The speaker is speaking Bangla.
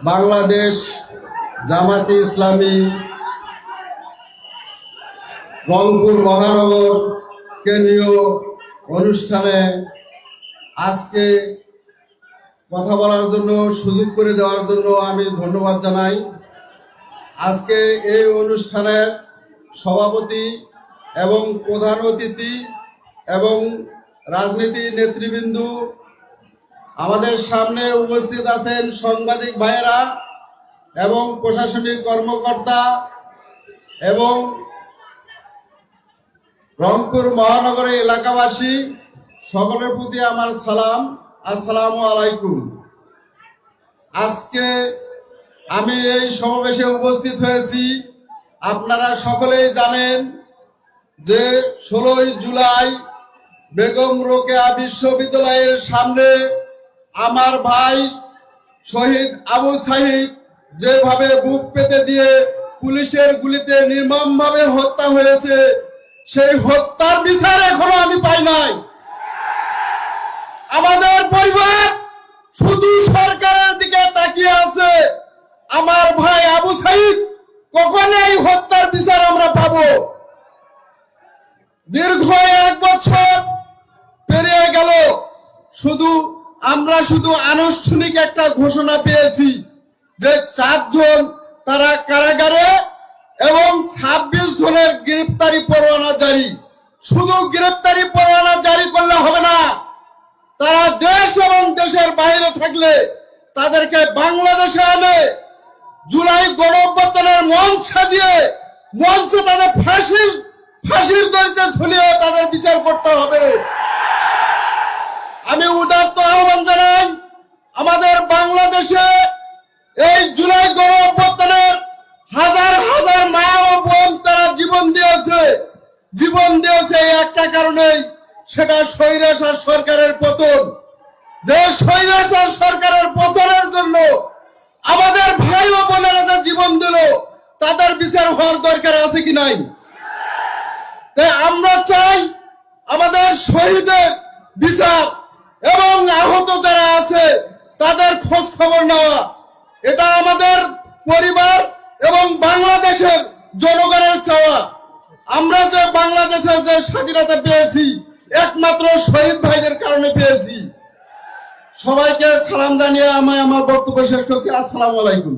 বাংলাদেশ জামাতে ইসলামী রংপুর মহানগর কেন্দ্রীয় অনুষ্ঠানে আজকে কথা বলার জন্য সুযোগ করে দেওয়ার জন্য আমি ধন্যবাদ জানাই। আজকে এই অনুষ্ঠানের সভাপতি এবং প্রধান অতিথি এবং রাজনীতি নেতৃবৃন্দ, আমাদের সামনে উপস্থিত আছেন সাংবাদিক ভাইয়েরা এবং প্রশাসনিক কর্মকর্তা এবং রংপুর মহানগরের এলাকাবাসী, সকলের প্রতি আমার সালাম, আসসালামু আলাইকুম। আজকে আমি এই সমাবেশে উপস্থিত হয়েছি, আপনারা সকলেই জানেন যে 16ই জুলাই বেগম রোকেয়া বিশ্ববিদ্যালয়ের সামনে আমার ভাই শহীদ আবু সাঈদ যেভাবে বুক পেতে দিয়ে পুলিশের গুলিতে নির্মমভাবে হত্যা হয়েছে, সেই হত্যার বিচার এখনো আমি পাই নাই। আমাদের পরিবার শুধু সরকারের দিকে তাকিয়ে আছে। আমার ভাই আবু সাঈদ কখন এই হত্যার বিচার আমরা পাবো? দীর্ঘ 1 বছর পেরিয়ে গেল, আমরা শুধু আনুষ্ঠানিক একটা ঘোষণা পেয়েছি যে 4 জন তারা কারাগারে এবং 26 জনের গ্রেফতারি পরোয়ানা জারি। শুধু গ্রেফতারি পরোয়ানা জারি করলে হবে না, তারা দেশ এবং দেশের বাইরে থাকলে তাদেরকে বাংলাদেশে এনে জুলাই গণঅভ্যুত্থানের মঞ্চ সাজিয়ে মঞ্চে তাদের ফাঁসির দড়িতে ঝুলিয়ে তাদের বিচার করতে হবে। আমি উদাত্ত আহ্বান জানাই, আমাদের বাংলাদেশে এই জুলাই গণঅভ্যুত্থানের হাজার হাজার মা ও বোন তারা জীবন দিয়েছে একটা কারণেই, সেটা স্বৈরাচার সরকারের পতন। যে স্বৈরাচার সরকারের পতনের জন্য আমাদের ভাই ও বোনেরা যে জীবন দিল, তাদের বিচার হওয়ার দরকার আছে কি নাই? তাই আমরা চাই আমাদের শহীদের বিচার এবং আহত যারা আছে তাদের খোঁজ খবর নেওয়া। এটা আমাদের পরিবার এবং বাংলাদেশের জনগণের চাওয়া। আমরা যে বাংলাদেশের যে স্বাধীনতা পেয়েছি একমাত্র শহীদ ভাইদের কারণে পেয়েছি। সবাইকে সালাম জানিয়ে আমি আমার বক্তব্য শেষ করছি। আসসালামু আলাইকুম।